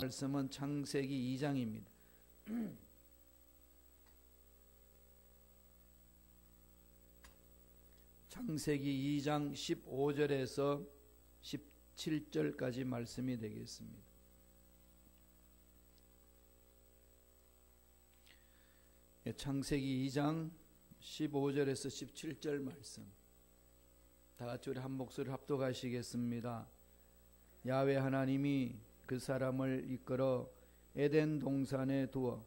말씀은 창세기 2장입니다. 창세기 2장 15절에서 17절까지 말씀이 되겠습니다. 창세기 2장 15절에서 17절 말씀, 다 같이 우리 한 목소리 합독하시겠습니다. 야훼 하나님이 그 사람을 이끌어 에덴 동산에 두어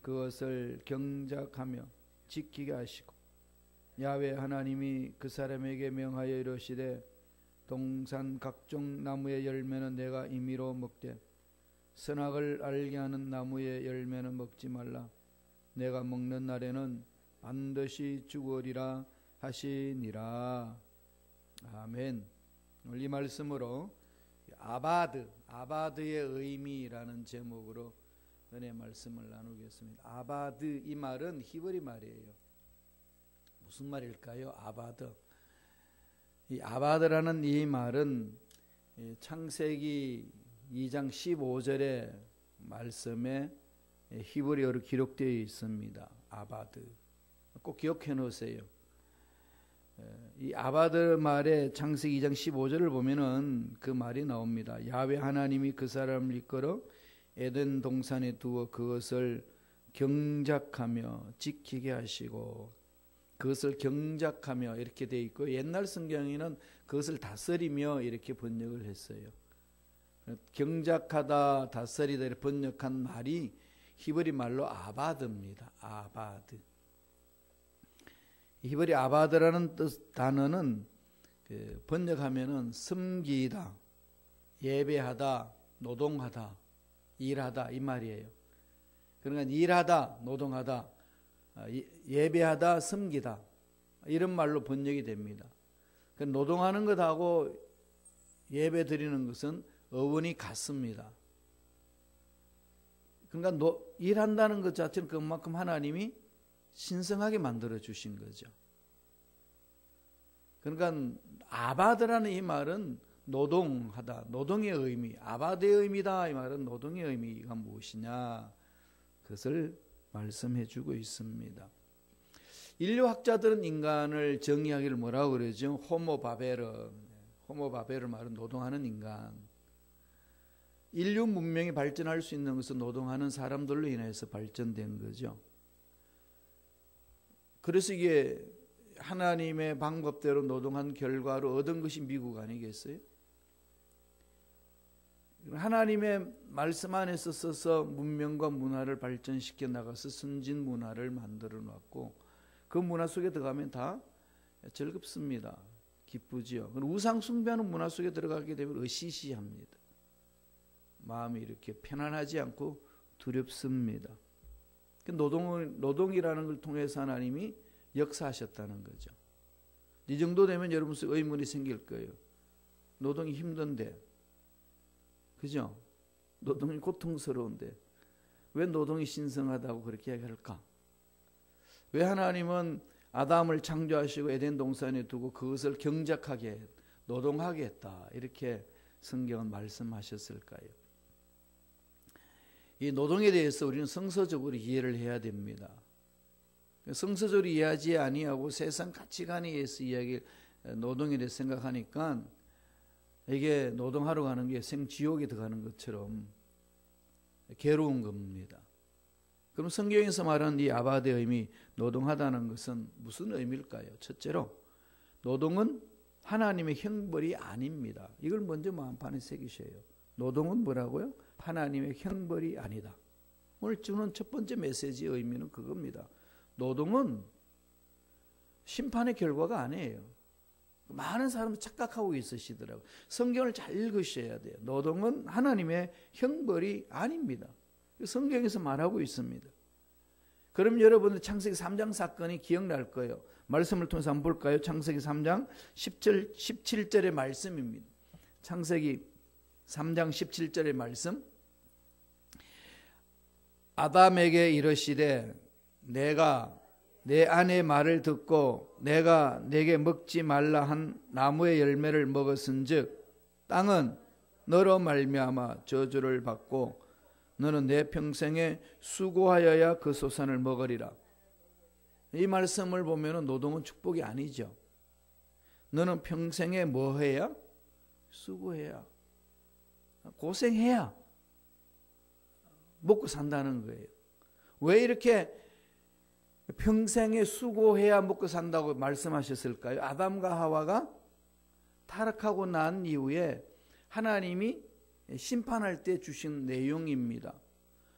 그것을 경작하며 지키게 하시고, 야훼 하나님이 그 사람에게 명하여 이르시되 동산 각종 나무의 열매는 내가 임의로 먹되 선악을 알게 하는 나무의 열매는 먹지 말라. 내가 먹는 날에는 반드시 죽으리라 하시니라. 아멘. 오늘 이 말씀으로 아바드의 의미라는 제목으로 은혜 말씀을 나누겠습니다. 아바드, 이 말은 히브리 말이에요. 무슨 말일까요? 아바드. 이 아바드라는 이 말은 창세기 2장 15절의 말씀에 히브리어로 기록되어 있습니다. 아바드. 꼭 기억해 놓으세요. 이 아바드 말의 창세기 2장 15절을 보면은 그 말이 나옵니다. 야훼 하나님이 그 사람을 이끌어 에덴 동산에 두어 그것을 경작하며 지키게 하시고, 그것을 경작하며 이렇게 되어 있고, 옛날 성경에는 그것을 다스리며 이렇게 번역을 했어요. 경작하다, 다스리다 이렇게 번역한 말이 히브리 말로 아바드입니다. 아바드. 히브리 아바드라는 단어는 번역하면은 섬기다, 예배하다, 노동하다, 일하다 이 말이에요. 그러니까 일하다, 노동하다, 예배하다, 섬기다 이런 말로 번역이 됩니다. 노동하는 것하고 예배 드리는 것은 어원이 같습니다. 그러니까 일한다는 것 자체는 그만큼 하나님이 신성하게 만들어 주신 거죠. 그러니까 아바드라는 이 말은 노동하다, 노동의 의미, 아바드의 의미다. 이 말은 노동의 의미가 무엇이냐, 그것을 말씀해 주고 있습니다. 인류학자들은 인간을 정의하기를 뭐라고 그러죠? 호모바베르. 호모바베르 말은 노동하는 인간. 인류 문명이 발전할 수 있는 것은 노동하는 사람들로 인해서 발전된 거죠. 그래서 이게 하나님의 방법대로 노동한 결과로 얻은 것이 미국 아니겠어요? 하나님의 말씀 안에서 써서 문명과 문화를 발전시켜 나가서 선진 문화를 만들어 놨고, 그 문화 속에 들어가면 다 즐겁습니다. 기쁘지요. 우상 숭배하는 문화 속에 들어가게 되면 으시시합니다. 마음이 이렇게 편안하지 않고 두렵습니다. 노동이라는 걸 통해서 하나님이 역사하셨다는 거죠. 이 정도 되면 여러분 속에 의문이 생길 거예요. 노동이 힘든데, 그죠? 노동이 고통스러운데 왜 노동이 신성하다고 그렇게 얘기할까? 왜 하나님은 아담을 창조하시고 에덴 동산에 두고 그것을 경작하게, 노동하게 했다, 이렇게 성경은 말씀하셨을까요? 이 노동에 대해서 우리는 성서적으로 이해를 해야 됩니다. 성서적으로 이해하지 아니하고 세상 가치관에 의해서 노동에 대해서 생각하니까 이게 노동하러 가는 게 생지옥에 들어가는 것처럼 괴로운 겁니다. 그럼 성경에서 말하는 이 아바드의 의미, 노동하다는 것은 무슨 의미일까요? 첫째로, 노동은 하나님의 형벌이 아닙니다. 이걸 먼저 마음판에 새기셔요. 노동은 뭐라고요? 하나님의 형벌이 아니다. 오늘 주는 첫 번째 메시지의 의미는 그겁니다. 노동은 심판의 결과가 아니에요. 많은 사람들 착각하고 있으시더라고요. 성경을 잘 읽으셔야 돼요. 노동은 하나님의 형벌이 아닙니다. 성경에서 말하고 있습니다. 그럼 여러분들 창세기 3장 사건이 기억날 거예요. 말씀을 통해서 한번 볼까요? 창세기 3장 17절의 말씀입니다. 창세기 3장 17절의 말씀. 아담에게 이르시되 내가 내 아내의 말을 듣고 내가 내게 먹지 말라 한 나무의 열매를 먹었은즉 땅은 너로 말미암아 저주를 받고 너는 내 평생에 수고하여야 그 소산을 먹으리라. 이 말씀을 보면 노동은 축복이 아니죠. 너는 평생에 뭐 해야? 수고해야, 고생해야 먹고 산다는 거예요. 왜 이렇게 평생에 수고해야 먹고 산다고 말씀하셨을까요? 아담과 하와가 타락하고 난 이후에 하나님이 심판할 때 주신 내용입니다.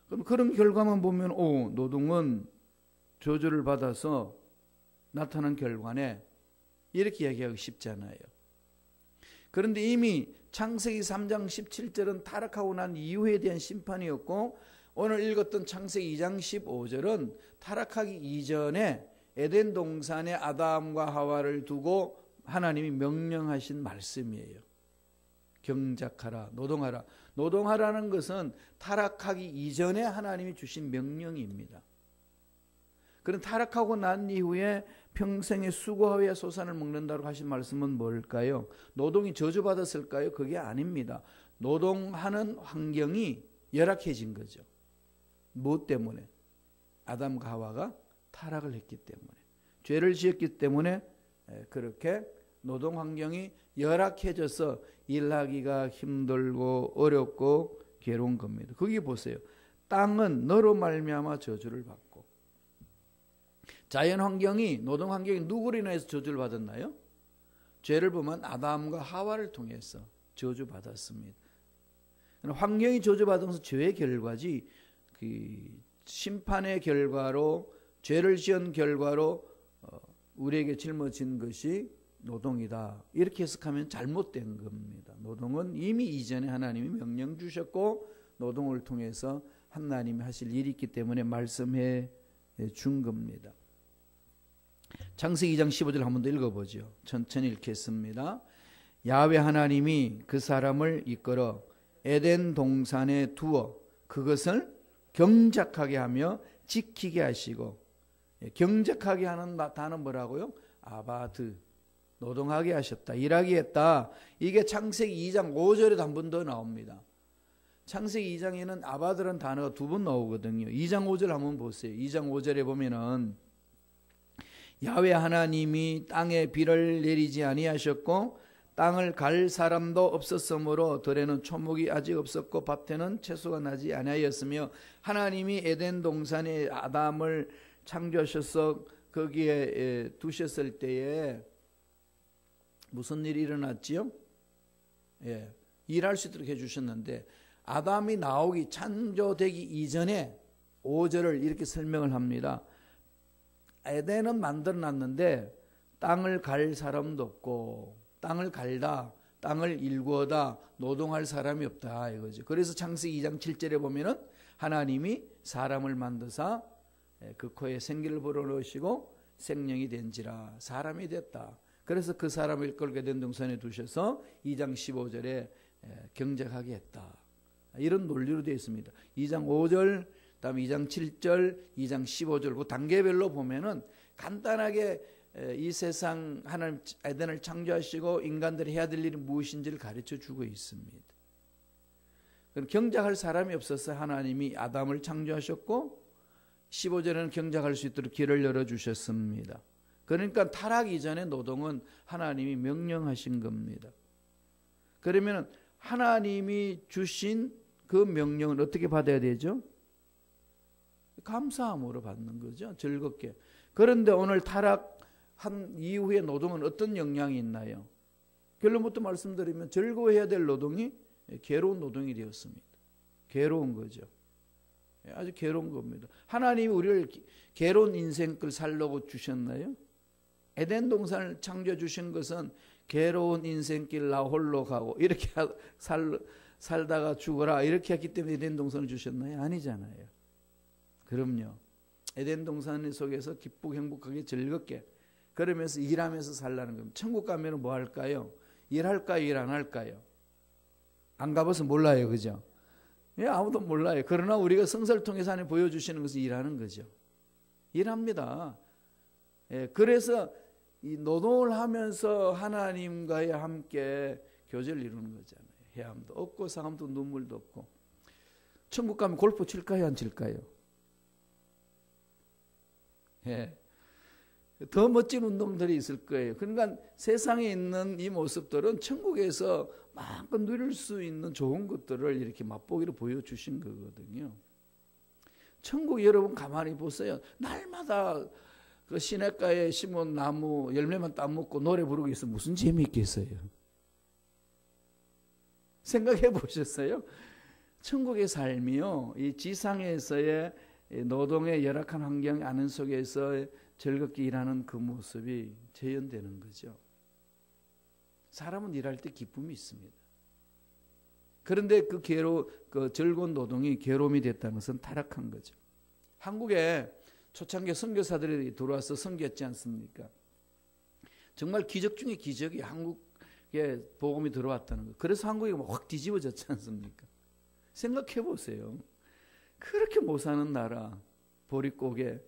그럼 그런 결과만 보면 노동은 저주를 받아서 나타난 결과네, 이렇게 이야기하기 쉽잖아요. 그런데 이미 창세기 3장 17절은 타락하고 난 이후에 대한 심판이었고, 오늘 읽었던 창세기 2장 15절은 타락하기 이전에 에덴 동산에 아담과 하와를 두고 하나님이 명령하신 말씀이에요. 경작하라, 노동하라. 노동하라는 것은 타락하기 이전에 하나님이 주신 명령입니다. 그런 타락하고 난 이후에 평생에 수고하여 소산을 먹는다고 하신 말씀은 뭘까요? 노동이 저주받았을까요? 그게 아닙니다. 노동하는 환경이 열악해진 거죠. 무엇 때문에? 아담과 하와가 타락을 했기 때문에, 죄를 지었기 때문에 그렇게 노동 환경이 열악해져서 일하기가 힘들고 어렵고 괴로운 겁니다. 거기 보세요. 땅은 너로 말미암아 저주를 받고. 자연 환경이, 노동 환경이 누구로 인해서 저주를 받았나요? 죄를 보면 아담과 하와를 통해서 저주받았습니다. 환경이 저주받으면서 죄의 결과지, 심판의 결과로, 죄를 지은 결과로 우리에게 짊어진 것이 노동이다, 이렇게 해석하면 잘못된 겁니다. 노동은 이미 이전에 하나님이 명령 주셨고 노동을 통해서 하나님이 하실 일이 있기 때문에 말씀해 준 겁니다. 창세기 2장 15절 한 번 더 읽어보죠. 천천히 읽겠습니다. 야훼 하나님이 그 사람을 이끌어 에덴 동산에 두어 그것을 경작하게 하며 지키게 하시고, 경작하게 하는 단어는 뭐라고요? 아바드, 노동하게 하셨다, 일하게 했다. 이게 창세기 2장 5절에도 한 번 더 나옵니다. 창세기 2장에는 아바드라는 단어가 두 번 나오거든요. 2장 5절 한번 보세요. 2장 5절에 보면은 야훼 하나님이 땅에 비를 내리지 아니하셨고 땅을 갈 사람도 없었으므로 들에는 초목이 아직 없었고 밭에는 채소가 나지 아니하였으며, 하나님이 에덴 동산에 아담을 창조하셔서 거기에 두셨을 때에 무슨 일이 일어났지요? 일할 수 있도록 해주셨는데, 아담이 나오기, 창조되기 이전에 5절을 이렇게 설명을 합니다. 에덴은 만들어놨는데 땅을 갈 사람도 없고, 땅을 갈다, 땅을 일구어다, 노동할 사람이 없다 이거죠. 그래서 창세기 2장 7절에 보면은 하나님이 사람을 만드사 그 코에 생기를 불어넣으시고 생명이 된지라, 사람이 됐다. 그래서 그 사람을 이끌게 된 동산에 두셔서 2장 15절에 경작하게 했다. 이런 논리로 되어 있습니다. 2장 5절, 그다음에 2장 7절, 2장 15절 그 단계별로 보면은 간단하게 이 세상 하나님 에덴을 창조하시고 인간들이 해야 될 일이 무엇인지를 가르쳐 주고 있습니다. 경작할 사람이 없어서 하나님이 아담을 창조하셨고 15절에는 경작할 수 있도록 길을 열어주셨습니다. 그러니까 타락 이전의 노동은 하나님이 명령하신 겁니다. 그러면 하나님이 주신 그 명령은 어떻게 받아야 되죠? 감사함으로 받는 거죠. 즐겁게. 그런데 오늘 타락한 이후의 노동은 어떤 영향이 있나요? 결론부터 말씀드리면 즐거워해야 될 노동이 괴로운 노동이 되었습니다. 괴로운 거죠. 아주 괴로운 겁니다. 하나님이 우리를 괴로운 인생을 살려고 주셨나요? 에덴 동산을 창조해 주신 것은 괴로운 인생길 나 홀로 가고 이렇게 살다가 죽어라 이렇게 했기 때문에 에덴 동산을 주셨나요? 아니잖아요. 그럼요. 에덴 동산 속에서 기쁘고 행복하게 즐겁게 그러면서 일하면서 살라는 겁니다. 천국 가면 뭐 할까요? 일할까요? 일 안 할까요? 안 가봐서 몰라요. 그죠? 예, 아무도 몰라요. 그러나 우리가 성서를 통해서 하나님 보여주시는 것은 일하는 거죠. 일합니다. 예, 그래서 이 노동을 하면서 하나님과의 함께 교제를 이루는 거잖아요. 해함도 없고 상함도 눈물도 없고. 천국 가면 골프 칠까요, 안 칠까요? 예. 더 멋진 운동들이 있을 거예요. 그러니까 세상에 있는 이 모습들은 천국에서 마음껏 누릴 수 있는 좋은 것들을 이렇게 맛보기로 보여주신 거거든요. 천국 여러분 가만히 보세요. 날마다 그 시냇가에 심은 나무 열매만 따먹고 노래 부르고 있으면 무슨 재미있겠어요? 생각해 보셨어요? 천국의 삶이요, 이 지상에서의 노동의 열악한 환경 안은 속에서 즐겁게 일하는 그 모습이 재현되는 거죠. 사람은 일할 때 기쁨이 있습니다. 그런데 그 즐거운 노동이 괴로움이 됐다는 것은 타락한 거죠. 한국에 초창기 선교사들이 들어와서 선교했지 않습니까? 정말 기적 중에 기적이 한국에 복음이 들어왔다는 거. 그래서 한국이 확 뒤집어졌지 않습니까? 생각해 보세요. 그렇게 못 사는 나라, 보릿고개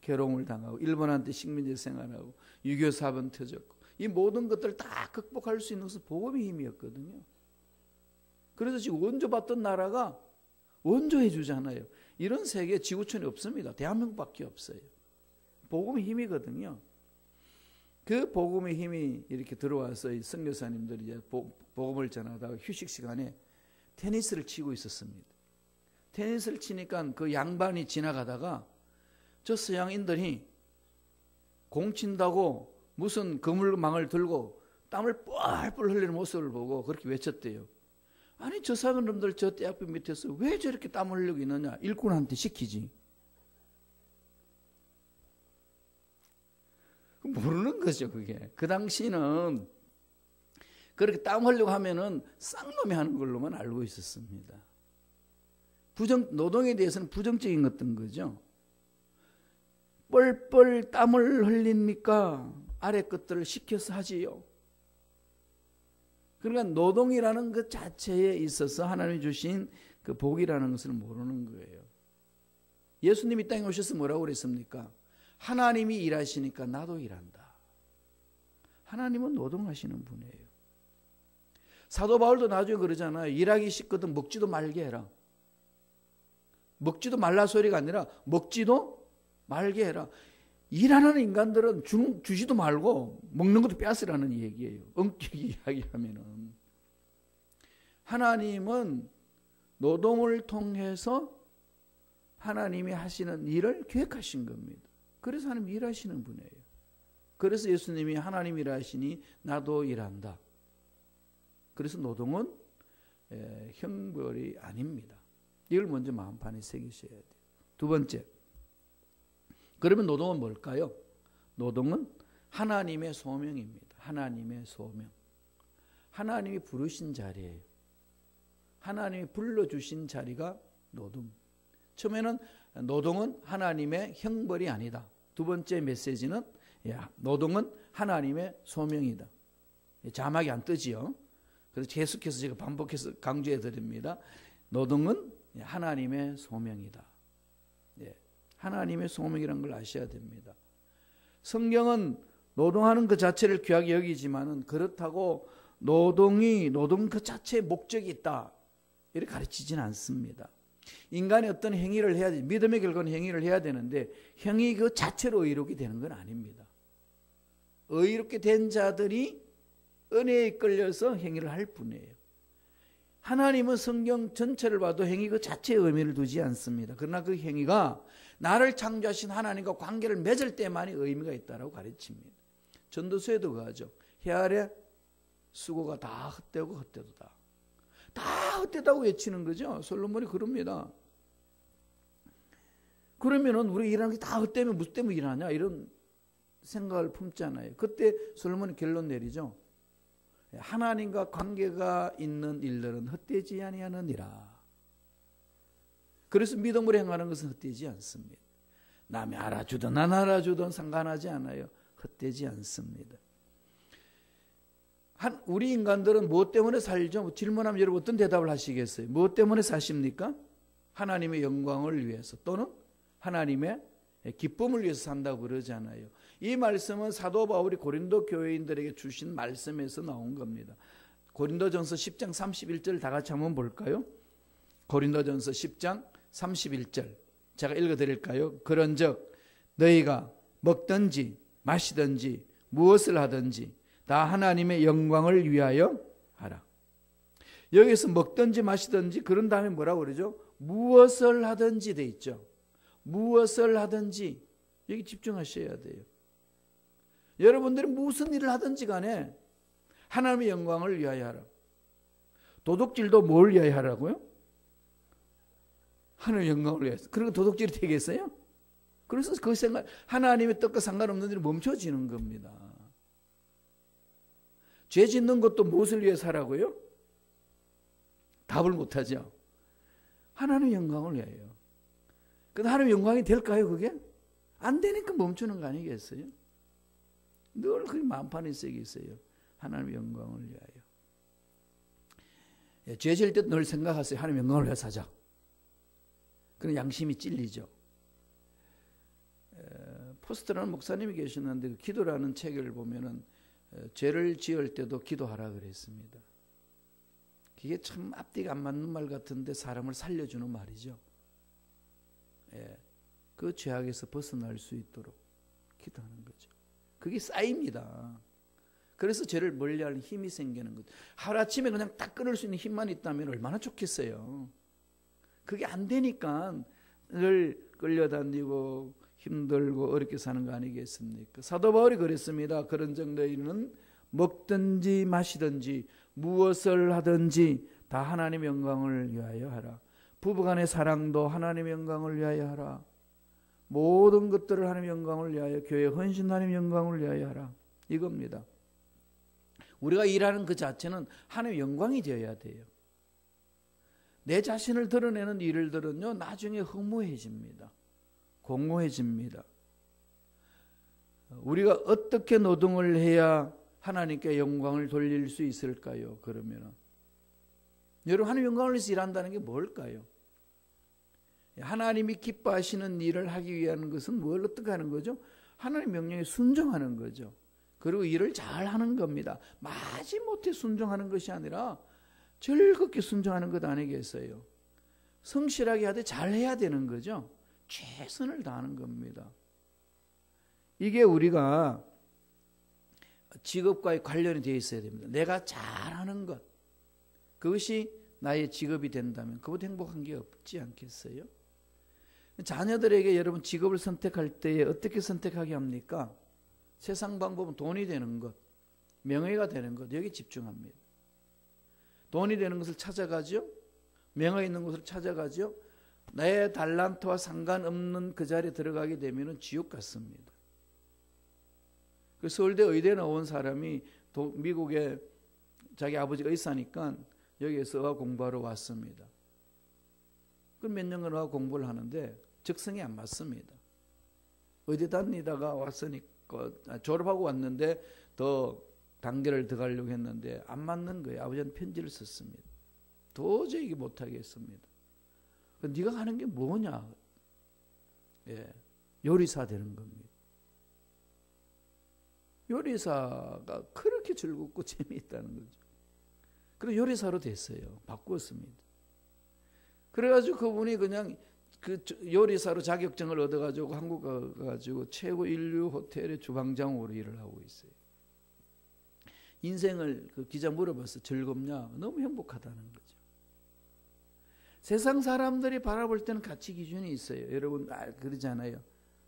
괴로움을 당하고 일본한테 식민지 생활하고 유교 사변 터졌고 이 모든 것들을 다 극복할 수 있는 것은 복음의 힘이었거든요. 그래서 지금 원조받던 나라가 원조해 주잖아요. 이런 세계 지구촌이 없습니다. 대한민국밖에 없어요. 복음의 힘이거든요. 그 복음의 힘이 이렇게 들어와서 이 선교사님들이 이제 복음을 전하다가 휴식 시간에 테니스를 치고 있었습니다. 테니스를 치니까 그 양반이 지나가다가 저 서양인들이 공 친다고 무슨 그물망을 들고 땀을 뻘뻘 흘리는 모습을 보고 그렇게 외쳤대요. 아니 저 사람들 저 떼앞에 밑에서 왜 저렇게 땀을 흘리고 있느냐. 일꾼한테 시키지. 모르는 거죠 그게. 그 당시는 그렇게 땀 흘리고 하면은 쌍놈이 하는 걸로만 알고 있었습니다. 노동에 대해서는 부정적인 것던 거죠. 뻘뻘 땀을 흘립니까? 아래 것들을 시켜서 하지요. 그러니까 노동이라는 것 자체에 있어서 하나님이 주신 그 복이라는 것을 모르는 거예요. 예수님이 땅에 오셔서 뭐라고 그랬습니까? 하나님이 일하시니까 나도 일한다. 하나님은 노동하시는 분이에요. 사도 바울도 나중에 그러잖아요. 일하기 쉽거든 먹지도 말게 해라. 먹지도 말라 소리가 아니라 먹지도 말게 해라. 일하는 인간들은 주지도 말고 먹는 것도 빼앗으라는 얘기예요. 엄격히 이야기하면은. 하나님은 노동을 통해서 하나님이 하시는 일을 계획하신 겁니다. 그래서 하나님 일하시는 분이에요. 그래서 예수님이 하나님 일하시니 나도 일한다. 그래서 노동은 형벌이 아닙니다. 이걸 먼저 마음판에 새기셔야 돼요. 두 번째, 그러면 노동은 뭘까요? 노동은 하나님의 소명입니다. 하나님의 소명. 하나님이 부르신 자리예요. 하나님이 불러주신 자리가 노동. 처음에는 노동은 하나님의 형벌이 아니다. 두 번째 메시지는 노동은 하나님의 소명이다. 자막이 안 뜨지요. 그래서 계속해서 제가 반복해서 강조해 드립니다. 노동은 하나님의 소명이다. 하나님의 소명이라는 걸 아셔야 됩니다. 성경은 노동하는 그 자체를 귀하게 여기지만은 그렇다고 노동 그 자체의 목적이 있다 이렇게 가르치지는 않습니다. 인간이 어떤 행위를 해야 돼, 믿음의 결과는 행위를 해야 되는데 행위 그 자체로 의롭게 되는 건 아닙니다. 의롭게 된 자들이 은혜에 이끌려서 행위를 할 뿐이에요. 하나님은 성경 전체를 봐도 행위 그 자체의 의미를 두지 않습니다. 그러나 그 행위가 나를 창조하신 하나님과 관계를 맺을 때만이 의미가 있다고 가르칩니다. 전도서에도 그하죠. 해 아래 수고가 다 헛되고 헛되도다. 다 헛되다고 외치는 거죠. 솔로몬이 그럽니다. 그러면은 우리 일하는 게 다 헛되면 무슨 때문에 일하냐 이런 생각을 품잖아요. 그때 솔로몬이 결론 내리죠. 하나님과 관계가 있는 일들은 헛되지 아니하느니라. 그래서 믿음으로 행하는 것은 헛되지 않습니다. 남이 알아주든 안 알아주든 상관하지 않아요. 헛되지 않습니다. 우리 인간들은 무엇 때문에 살죠? 질문하면 여러분 어떤 대답을 하시겠어요? 무엇 때문에 사십니까? 하나님의 영광을 위해서 또는 하나님의 기쁨을 위해서 산다고 그러잖아요. 이 말씀은 사도 바울이 고린도 교회인들에게 주신 말씀에서 나온 겁니다. 고린도전서 10장 31절 다 같이 한번 볼까요? 고린도전서 10장 31절 제가 읽어드릴까요? 그런즉 너희가 먹든지 마시든지 무엇을 하든지 다 하나님의 영광을 위하여 하라. 여기서 먹든지 마시든지 그런 다음에 뭐라고 그러죠? 무엇을 하든지 돼 있죠. 무엇을 하든지 여기 집중하셔야 돼요. 여러분들이 무슨 일을 하든지 간에 하나님의 영광을 위하여 하라. 도둑질도 뭘 위하여 하라고요? 하나님의 영광을 위해서. 그리고 도둑질이 되겠어요? 그래서 그 생각, 하나님의 뜻과 상관없는 일이 멈춰지는 겁니다. 죄 짓는 것도 무엇을 위해서 하라고요? 답을 못하죠. 하나님의 영광을 위하여. 근데 하나님의 영광이 될까요, 그게? 안 되니까 멈추는 거 아니겠어요? 늘 그 만판에 쓰게 있어요. 하나님의 영광을 위하여. 예, 죄 지을 때 늘 생각하세요. 하나님의 영광을 위해서 하자. 그럼 양심이 찔리죠. 포스터라는 목사님이 계시는데 그 기도라는 책을 보면은 죄를 지을 때도 기도하라 그랬습니다. 그게 참 앞뒤가 안 맞는 말 같은데 사람을 살려주는 말이죠. 예, 그 죄악에서 벗어날 수 있도록 기도하는 거죠. 그게 쌓입니다. 그래서 죄를 멀리하는 힘이 생기는 거죠. 하루아침에 그냥 딱 끊을 수 있는 힘만 있다면 얼마나 좋겠어요. 그게 안 되니까 늘 끌려다니고 힘들고 어렵게 사는 거 아니겠습니까? 사도 바울이 그랬습니다. 그런즉 너희는 먹든지 마시든지 무엇을 하든지 다 하나님의 영광을 위하여 하라. 부부간의 사랑도 하나님의 영광을 위하여 하라. 모든 것들을 하나님의 영광을 위하여, 교회에 헌신 하나님의 영광을 위하여 하라. 이겁니다. 우리가 일하는 그 자체는 하나님의 영광이 되어야 돼요. 내 자신을 드러내는 일들은요, 나중에 허무해집니다. 공허해집니다. 우리가 어떻게 노동을 해야 하나님께 영광을 돌릴 수 있을까요? 그러면은 여러분, 하나님 영광을 위해서 일한다는 게 뭘까요? 하나님이 기뻐하시는 일을 하기 위한 것은 뭘 어떻게 하는 거죠? 하나님 명령에 순종하는 거죠. 그리고 일을 잘 하는 겁니다. 마지못해 순종하는 것이 아니라 즐겁게 순종하는 것 아니겠어요? 성실하게 하되 잘해야 되는 거죠. 최선을 다하는 겁니다. 이게 우리가 직업과의 관련이 되어 있어야 됩니다. 내가 잘하는 것, 그것이 나의 직업이 된다면 그보다 행복한 게 없지 않겠어요? 자녀들에게 여러분 직업을 선택할 때에 어떻게 선택하게 합니까? 세상 방법은 돈이 되는 것, 명예가 되는 것, 여기 집중합니다. 돈이 되는 것을 찾아가죠. 명예 있는 것을 찾아가죠. 내 달란트와 상관없는 그 자리에 들어가게 되면 지옥 같습니다. 그 서울대 의대 나온 사람이 미국에 자기 아버지가 의사니까 여기에서 의학 공부하러 왔습니다. 그럼 몇 년간 의학 공부를 하는데 적성이 안 맞습니다. 의대 다니다가 왔으니까 졸업하고 왔는데 더 단계를 더 가려고 했는데 안 맞는 거예요. 아버지는 편지를 썼습니다. 도저히 못하겠습니다. 네가 하는 게 뭐냐? 예, 요리사 되는 겁니다. 요리사가 그렇게 즐겁고 재미있다는 거죠. 그래서 요리사로 됐어요. 바꾸었습니다. 그래가지고 그분이 그냥 그 요리사로 자격증을 얻어가지고 한국 가가지고 최고 인류 호텔의 주방장으로 일을 하고 있어요. 인생을 그 기자 물어봤어. 즐겁냐? 너무 행복하다는 거죠. 세상 사람들이 바라볼 때는 가치 기준이 있어요. 여러분 그러잖아요.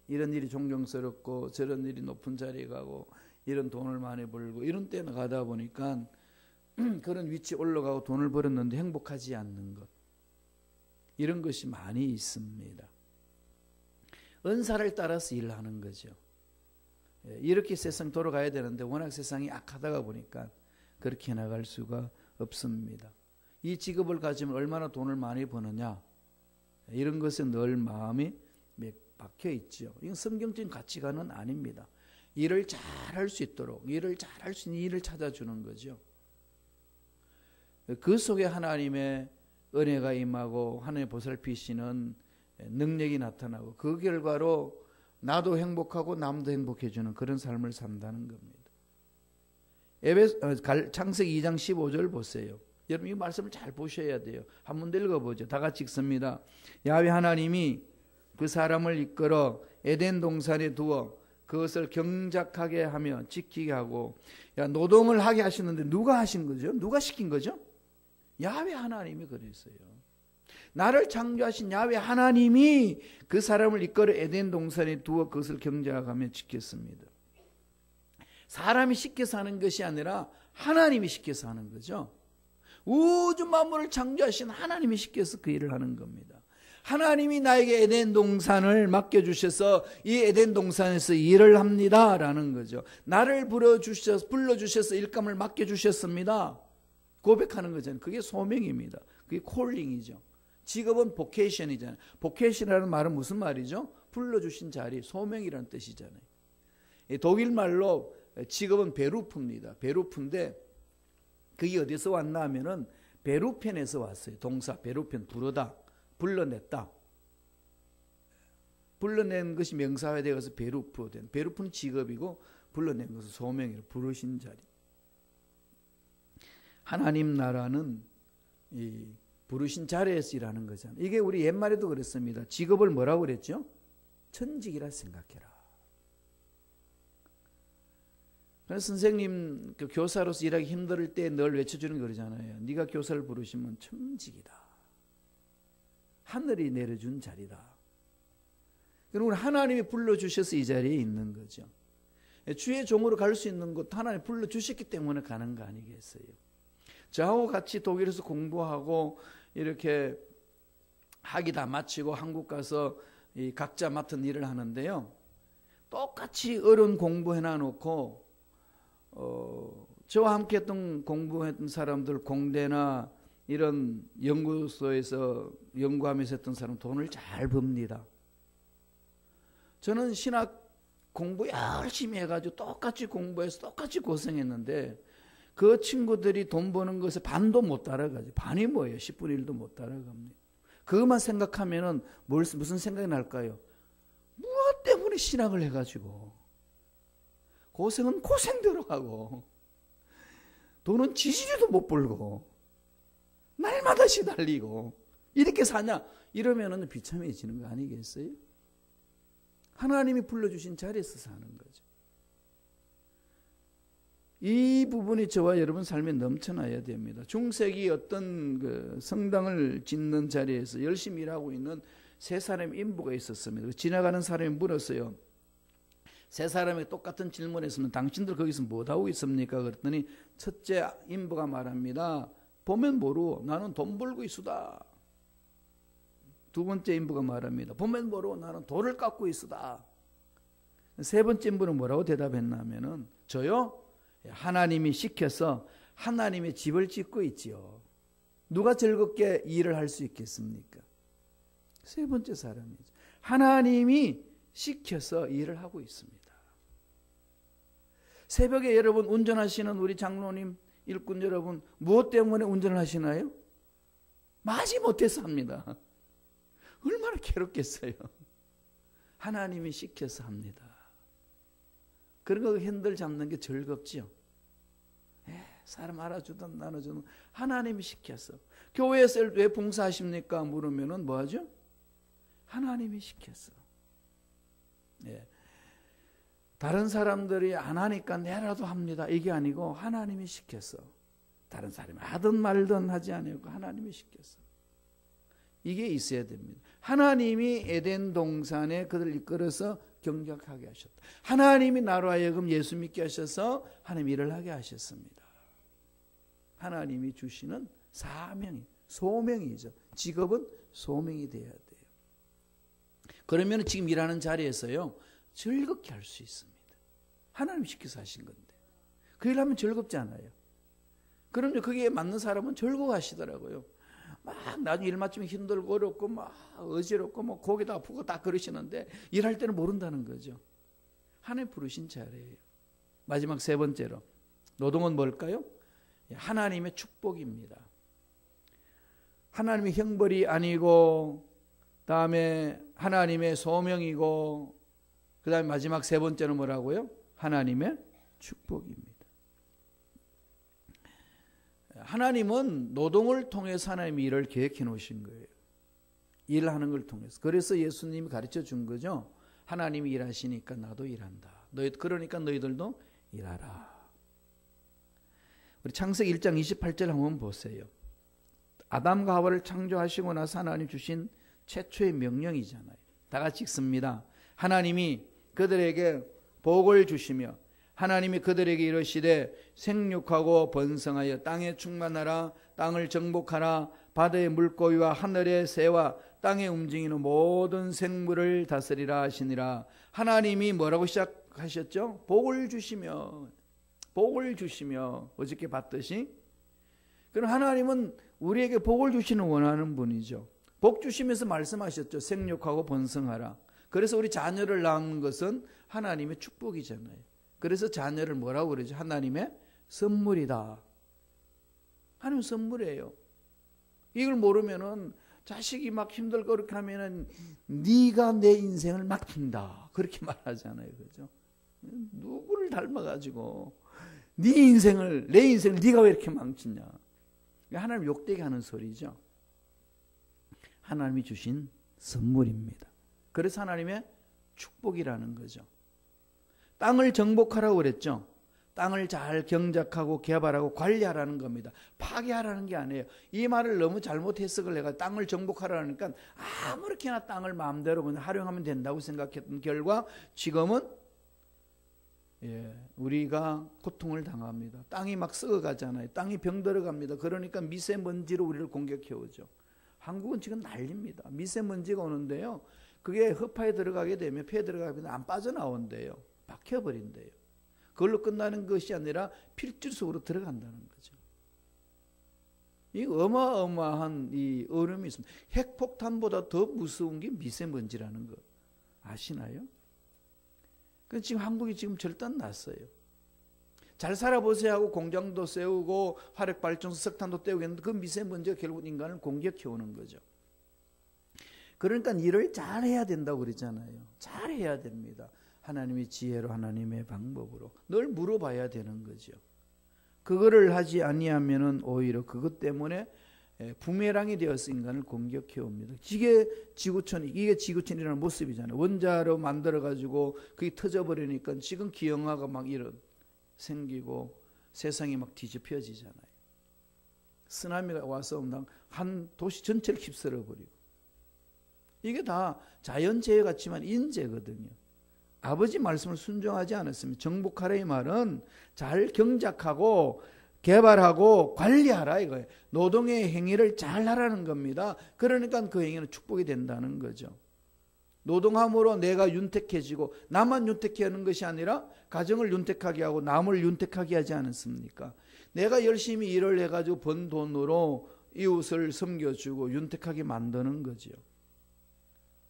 이런 일이 존경스럽고 저런 일이 높은 자리에 가고 이런 돈을 많이 벌고 이런 때 가다 보니까 그런 위치에 올라가고 돈을 벌었는데 행복하지 않는 것, 이런 것이 많이 있습니다. 은사를 따라서 일하는 거죠. 이렇게 세상 돌아가야 되는데 워낙 세상이 악하다가 보니까 그렇게 나갈 수가 없습니다. 이 직업을 가지면 얼마나 돈을 많이 버느냐, 이런 것에 늘 마음이 박혀 있죠. 이건 성경적인 가치관은 아닙니다. 일을 잘할 수 있도록, 일을 잘할 수 있는 일을 찾아주는 거죠. 그 속에 하나님의 은혜가 임하고 하나님의 보살피시는 능력이 나타나고 그 결과로 나도 행복하고 남도 행복해주는 그런 삶을 산다는 겁니다. 창세기 2장 15절 보세요. 여러분 이 말씀을 잘 보셔야 돼요. 한번 더 읽어보죠. 다 같이 읽습니다. 야훼 하나님이 그 사람을 이끌어 에덴 동산에 두어 그것을 경작하게 하며 지키게 하고, 노동을 하게 하시는데 누가 하신 거죠? 누가 시킨 거죠? 야훼 하나님이 그랬어요. 나를 창조하신 야훼 하나님이 그 사람을 이끌어 에덴 동산에 두어 그것을 경작하며 지켰습니다. 사람이 시켜서 하는 것이 아니라 하나님이 시켜서 하는 거죠. 우주 만물을 창조하신 하나님이 시켜서 그 일을 하는 겁니다. 하나님이 나에게 에덴 동산을 맡겨주셔서 이 에덴 동산에서 일을 합니다라는 거죠. 나를 불러주셔서 일감을 맡겨주셨습니다. 고백하는 거잖아요. 그게 소명입니다. 그게 콜링이죠. 직업은 보케이션이잖아요. 보케이션이라는 말은 무슨 말이죠? 불러주신 자리, 소명이라는 뜻이잖아요. 독일 말로 직업은 베루프입니다. 베루프인데 그게 어디서 왔나 하면은 베루펜에서 왔어요. 동사 베루펜, 부르다, 불러냈다. 불러낸 것이 명사화 되어서 베루프 된. 베루프는 직업이고 불러낸 것은 소명이에요. 부르신 자리. 하나님 나라는 이 부르신 자리에서 일하는 거잖아요. 이게 우리 옛말에도 그랬습니다. 직업을 뭐라고 그랬죠? 천직이라 생각해라. 그래서 선생님, 교사로서 일하기 힘들 때 늘 외쳐주는 거 그러잖아요. 네가 교사를 부르시면 천직이다. 하늘이 내려준 자리다. 그럼 하나님이 불러주셔서 이 자리에 있는 거죠. 주의 종으로 갈 수 있는 곳 하나님이 불러주셨기 때문에 가는 거 아니겠어요? 저하고 같이 독일에서 공부하고 이렇게 학위 다 마치고 한국 가서 이 각자 맡은 일을 하는데요. 똑같이 어려운 공부해놔 놓고 저와 함께 했던 공부했던 사람들 공대나 이런 연구소에서 연구하면서 했던 사람 돈을 잘 법니다. 저는 신학 공부 열심히 해가지고 똑같이 공부해서 똑같이 고생했는데 그 친구들이 돈 버는 것에 반도 못 따라가죠. 반이 뭐예요? 10분의 1도 못 따라갑니다. 그것만 생각하면은 무슨 생각이 날까요? 무엇 때문에 신학을 해가지고 고생은 고생대로 하고 돈은 지지리도 못 벌고 날마다 시달리고 이렇게 사냐? 이러면은 비참해지는 거 아니겠어요? 하나님이 불러주신 자리에서 사는 거죠. 이 부분이 저와 여러분 삶에 넘쳐나야 됩니다. 중세기 어떤 그 성당을 짓는 자리에서 열심히 일하고 있는 세 사람의 인부가 있었습니다. 지나가는 사람이 물었어요. 세 사람이 똑같은 질문을 했으면 당신들 거기서 뭐하고 있습니까? 그랬더니 첫째 인부가 말합니다. 보면 모르고 나는 돈 벌고 있수다. 두 번째 인부가 말합니다. 보면 모르고 나는 돌을 깎고 있수다. 세 번째 인부는 뭐라고 대답했냐면은 저요? 하나님이 시켜서 하나님의 집을 짓고 있지요. 누가 즐겁게 일을 할 수 있겠습니까? 세 번째 사람이죠. 하나님이 시켜서 일을 하고 있습니다. 새벽에 여러분 운전하시는 우리 장로님, 일꾼 여러분 무엇 때문에 운전을 하시나요? 마지 못해서 합니다. 얼마나 괴롭겠어요. 하나님이 시켜서 합니다. 그런 거 핸들 잡는 게 즐겁지요. 사람 알아주든 나눠주든 하나님이 시켜서. 교회에서 왜 봉사하십니까? 물으면은 뭐하죠? 하나님이 시켜서. 다른 사람들이 안 하니까 내라도 합니다. 이게 아니고 하나님이 시켜서. 다른 사람이 하든 말든 하지 않고 하나님이 시켜서. 이게 있어야 됩니다. 하나님이 에덴 동산에 그들을 이끌어서 경작하게 하셨다. 하나님이 나로 하여금 예수 믿게 하셔서 하나님 일을 하게 하셨습니다. 하나님이 주시는 사명이, 소명이죠. 직업은 소명이 돼야 돼요. 그러면 지금 일하는 자리에서요 즐겁게 할 수 있습니다. 하나님 시켜서 하신 건데 그 일 하면 즐겁지 않아요. 그럼요, 거기에 맞는 사람은 즐거워하시더라고요. 막 나중에 일 마치면 힘들고 어렵고 막 어지럽고 뭐 고기도 아프고 다 그러시는데 일할 때는 모른다는 거죠. 하나님 부르신 자리예요. 마지막 세 번째로 노동은 뭘까요? 하나님의 축복입니다. 하나님의 형벌이 아니고 다음에 하나님의 소명이고 그 다음에 마지막 세 번째는 뭐라고요? 하나님의 축복입니다. 하나님은 노동을 통해서 하나님이 일을 계획해 놓으신 거예요. 일하는 걸 통해서. 그래서 예수님이 가르쳐 준 거죠. 하나님이 일하시니까 나도 일한다. 그러니까 너희들도 일하라. 우리 창세기 1장 28절 한번 보세요. 아담과 하와를 창조하시고 나서 하나님 주신 최초의 명령이잖아요. 다 같이 읽습니다. 하나님이 그들에게 복을 주시며 하나님이 그들에게 이르시되 생육하고 번성하여 땅에 충만하라. 땅을 정복하라. 바다의 물고기와 하늘의 새와 땅에 움직이는 모든 생물을 다스리라 하시니라. 하나님이 뭐라고 시작하셨죠? 복을 주시며 어저께 봤듯이. 그럼 하나님은 우리에게 복을 주시는 원하는 분이죠. 복 주시면서 말씀하셨죠. 생육하고 번성하라. 그래서 우리 자녀를 낳는 것은 하나님의 축복이잖아요. 그래서 자녀를 뭐라고 그러죠? 하나님의 선물이다. 하나님 선물이에요. 이걸 모르면은 자식이 막 힘들고 그렇게 하면은 네가 내 인생을 망친다. 그렇게 말하잖아요. 그죠? 누구를 닮아가지고 내 인생을 네가 왜 이렇게 망치냐. 하나님 욕되게 하는 소리죠. 하나님이 주신 선물입니다. 그래서 하나님의 축복이라는 거죠. 땅을 정복하라고 그랬죠. 땅을 잘 경작하고 개발하고 관리하라는 겁니다. 파괴하라는 게 아니에요. 이 말을 너무 잘못 해석을 내가 땅을 정복하라니까 아무렇게나 땅을 마음대로 그냥 활용하면 된다고 생각했던 결과 지금은 우리가 고통을 당합니다. 땅이 막 썩어가잖아요. 땅이 병들어갑니다. 그러니까 미세먼지로 우리를 공격해 오죠. 한국은 지금 난립니다. 미세먼지가 오는데요. 그게 허파에 들어가게 되면 폐에 들어가게 되면 안 빠져나온대요. 박혀버린대요. 그걸로 끝나는 것이 아니라 필줄 속으로 들어간다는 거죠. 이 어마어마한 이 얼음이 있습니다. 핵폭탄보다 더 무서운 게 미세먼지라는 거 아시나요? 그 지금 한국이 지금 절단 났어요. 잘 살아보세요 하고 공장도 세우고 화력발전소 석탄도 떼우겠는데 그 미세먼지가 결국 인간을 공격해 오는 거죠. 그러니까 일을 잘 해야 된다고 그러잖아요. 잘 해야 됩니다. 하나님의 지혜로 하나님의 방법으로 늘 물어봐야 되는 거죠. 그거를 하지 아니하면은 오히려 그것 때문에 부메랑이 되어서 인간을 공격해 옵니다. 이게 지구촌이라는 모습이잖아요. 원자로 만들어 가지고 그게 터져버리니까 지금 기형아가 막 생기고 세상이 막 뒤집혀지잖아요. 쓰나미가 와서 한 도시 전체를 휩쓸어 버리고. 이게 다 자연재해 같지만 인재거든요. 아버지 말씀을 순종하지 않았으면 정복하라의 말은 잘 경작하고 개발하고 관리하라 이거예요. 노동의 행위를 잘 하라는 겁니다. 그러니까 그 행위는 축복이 된다는 거죠. 노동함으로 내가 윤택해지고 나만 윤택해 하는 것이 아니라 가정을 윤택하게 하고 남을 윤택하게 하지 않았습니까? 내가 열심히 일을 해가지고 번 돈으로 이웃을 섬겨주고 윤택하게 만드는 거죠.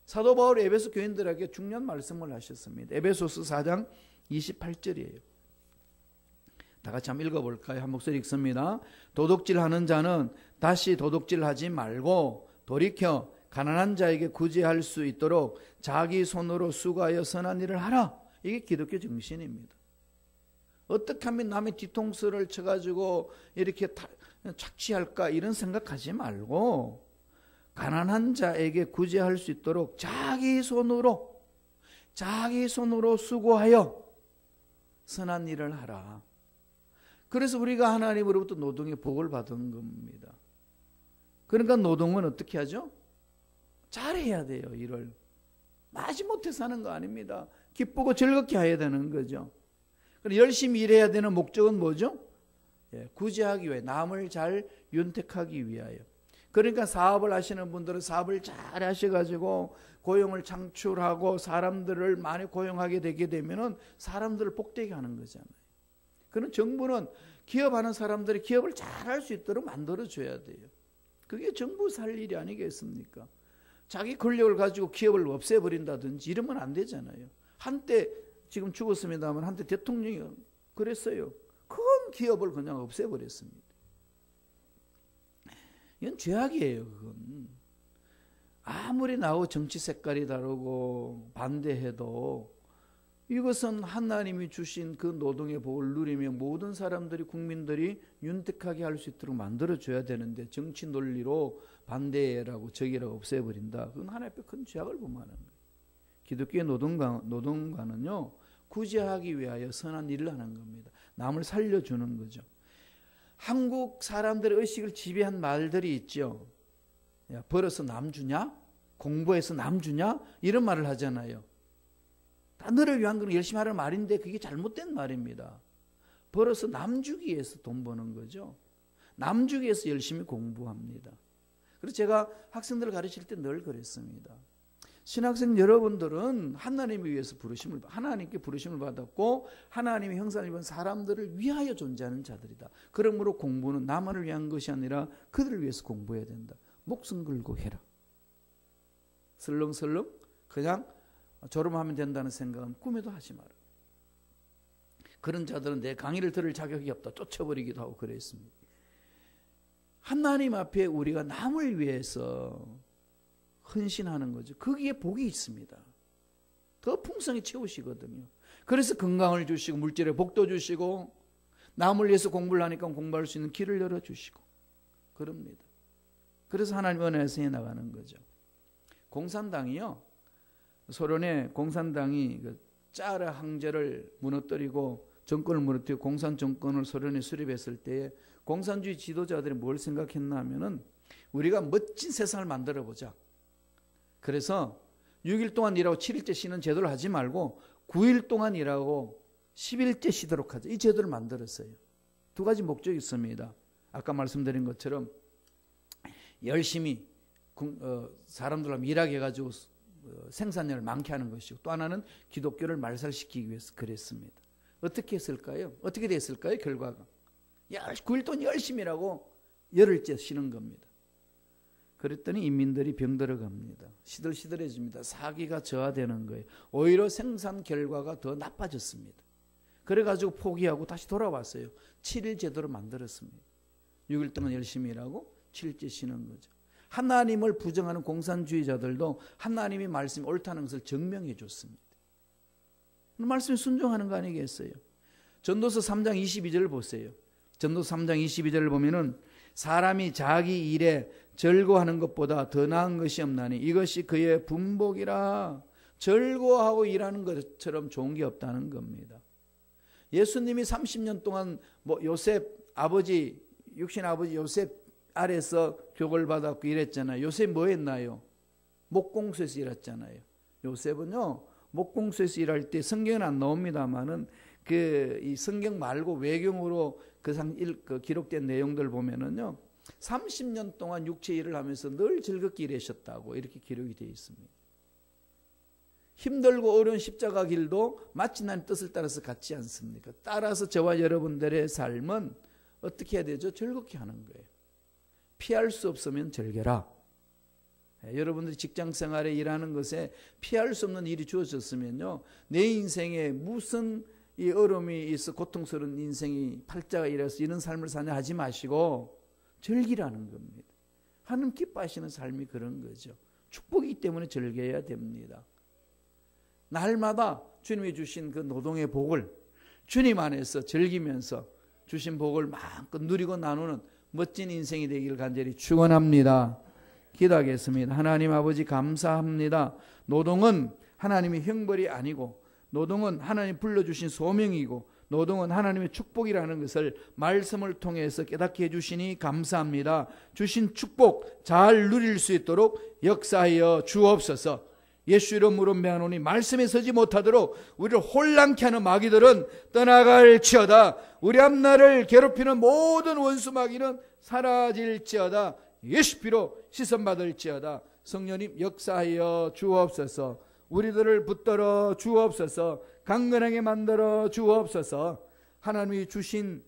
사도 바울이 에베소 교인들에게 중요한 말씀을 하셨습니다. 에베소서 4장 28절이에요. 다 같이 한번 읽어볼까요? 한 목소리 읽습니다. 도둑질하는 자는 다시 도둑질하지 말고 돌이켜 가난한 자에게 구제할 수 있도록 자기 손으로 수고하여 선한 일을 하라. 이게 기독교 정신입니다. 어떻게 하면 남의 뒤통수를 쳐가지고 이렇게 착취할까 이런 생각하지 말고 가난한 자에게 구제할 수 있도록 자기 손으로 수고하여 선한 일을 하라. 그래서 우리가 하나님으로부터 노동의 복을 받은 겁니다. 그러니까 노동은 어떻게 하죠? 잘해야 돼요. 일을 마지못해서 하는 거 아닙니다. 기쁘고 즐겁게 해야 되는 거죠. 열심히 일해야 되는 목적은 뭐죠? 구제하기 위해, 남을 잘 윤택하기 위하여. 그러니까 사업을 하시는 분들은 사업을 잘 하셔가지고 고용을 창출하고 사람들을 많이 고용하게 되게 되면은 사람들을 복되게 하는 거잖아요. 그런 정부는 기업하는 사람들이 기업을 잘 할 수 있도록 만들어줘야 돼요. 그게 정부 살 일이 아니겠습니까? 자기 권력을 가지고 기업을 없애버린다든지 이러면 안 되잖아요. 한때 지금 죽었습니다만 한때 대통령이 그랬어요. 큰 기업을 그냥 없애버렸습니다. 이건 죄악이에요. 그건 아무리 나하고 정치 색깔이 다르고 반대해도 이것은 하나님이 주신 그 노동의 복을 누리며 모든 사람들이 국민들이 윤택하게 할 수 있도록 만들어줘야 되는데 정치 논리로 반대라고 적이라고 없애버린다. 그건 하나님 앞에 큰 죄악을 범하는 거예요. 기독교의 노동가는요, 구제하기 위하여 선한 일을 하는 겁니다. 남을 살려주는 거죠. 한국 사람들의 의식을 지배한 말들이 있죠. 야, 벌어서 남 주냐? 공부해서 남 주냐? 이런 말을 하잖아요. 다 너를 위한 건 열심히 하라는 말인데 그게 잘못된 말입니다. 벌어서 남 주기 위해서 돈 버는 거죠. 남 주기 위해서 열심히 공부합니다. 그래서 제가 학생들을 가르칠 때 늘 그랬습니다. 신학생 여러분들은 하나님을 위해서 하나님께 부르심을 받았고 하나님의 형상을 입은 사람들을 위하여 존재하는 자들이다. 그러므로 공부는 나만을 위한 것이 아니라 그들을 위해서 공부해야 된다. 목숨 걸고 해라. 설렁설렁 그냥 졸업하면 된다는 생각은 꿈에도 하지 마라. 그런 자들은 내 강의를 들을 자격이 없다. 쫓아버리기도 하고 그랬습니다. 하나님 앞에 우리가 남을 위해서 헌신하는 거죠. 거기에 복이 있습니다. 더 풍성히 채우시거든요. 그래서 건강을 주시고 물질의 복도 주시고 남을 위해서 공부를 하니까 공부할 수 있는 길을 열어주시고 그럽니다. 그래서 하나님 은혜에서 해나가는 거죠. 공산당이요. 소련의 공산당이 짜르 황제를 무너뜨리고 정권을 무너뜨리고 공산 정권을 소련에 수립했을 때에 공산주의 지도자들이 뭘 생각했나 하면은 우리가 멋진 세상을 만들어 보자. 그래서 6일 동안 일하고 7일째 쉬는 제도를 하지 말고 9일 동안 일하고 10일째 쉬도록 하자. 이 제도를 만들었어요. 두 가지 목적이 있습니다. 아까 말씀드린 것처럼 열심히 사람들하고 일하게 해가지고 생산량을 많게 하는 것이고 또 하나는 기독교를 말살시키기 위해서 그랬습니다. 어떻게 했을까요? 어떻게 됐을까요? 결과가 9일 동안 열심히 일하고 열흘째 쉬는 겁니다. 그랬더니 인민들이 병들어갑니다. 시들시들해집니다. 사기가 저하되는 거예요. 오히려 생산 결과가 더 나빠졌습니다. 그래가지고 포기하고 다시 돌아왔어요. 7일 제도를 만들었습니다. 6일 동안 열심히 일하고 7일째 쉬는 거죠. 하나님을 부정하는 공산주의자들도 하나님의 말씀이 옳다는 것을 증명해 줬습니다. 말씀에 순종하는 거 아니겠어요? 전도서 3장 22절을 보세요. 전도서 3장 22절을 보면은 사람이 자기 일에 즐거워하는 것보다 더 나은 것이 없나니 이것이 그의 분복이라. 즐거워하고 일하는 것처럼 좋은 게 없다는 겁니다. 예수님이 30년 동안 요셉 아버지 육신 아버지 요셉 아래서 교육을 받았고 일했잖아요. 요셉 뭐 했나요? 목공소에서 일했잖아요. 요셉은요 목공소에서 일할 때 성경은 안 나옵니다만은 이 성경 말고 외경으로 그 기록된 내용들 보면은요 30년 동안 육체 일을 하면서 늘 즐겁게 일하셨다고 이렇게 기록이 되어 있습니다. 힘들고 어려운 십자가 길도 마치 하나님 뜻을 따라서 같지 않습니까? 따라서 저와 여러분들의 삶은 어떻게 해야 되죠? 즐겁게 하는 거예요. 피할 수 없으면 즐겨라. 여러분들이 직장 생활에 일하는 것에 피할 수 없는 일이 주어졌으면요 내 인생에 무슨 이 어려움이 있어 고통스러운 인생이 팔자가 이래서 이런 삶을 사냐 하지 마시고 즐기라는 겁니다. 하나님 기뻐하시는 삶이 그런 거죠. 축복이기 때문에 즐겨야 됩니다. 날마다 주님이 주신 그 노동의 복을 주님 안에서 즐기면서 주신 복을 마음껏 누리고 나누는 멋진 인생이 되기를 간절히 축원합니다. 기도하겠습니다. 하나님 아버지 감사합니다. 노동은 하나님의 형벌이 아니고 노동은 하나님 불러주신 소명이고 노동은 하나님의 축복이라는 것을 말씀을 통해서 깨닫게 해주시니 감사합니다. 주신 축복 잘 누릴 수 있도록 역사하여 주옵소서. 예수 이름으로 명하노니 말씀에 서지 못하도록 우리를 혼란케 하는 마귀들은 떠나갈지어다. 우리 앞날을 괴롭히는 모든 원수 마귀는 사라질지어다. 예수 피로 시선받을지어다. 성령님 역사하여 주옵소서. 우리들을 붙들어 주옵소서. 강건하게 만들어 주옵소서. 하나님이 주신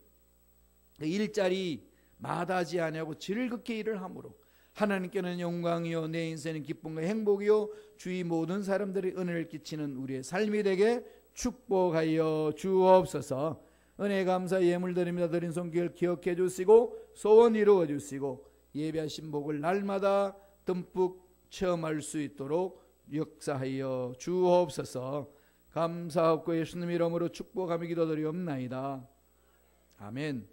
일자리 마다하지 아니하고 즐겁게 일을 함으로 하나님께는 영광이요 내 인생은 기쁨과 행복이요 주위 모든 사람들이 은혜를 끼치는 우리의 삶이 되게 축복하여 주옵소서. 은혜 감사 예물 드립니다. 드린 손길 기억해 주시고 소원 이루어 주시고 예배하신 복을 날마다 듬뿍 체험할 수 있도록 역사하여 주옵소서. 감사하고 예수님 이름으로 축복하며 기도드리옵나이다. 아멘.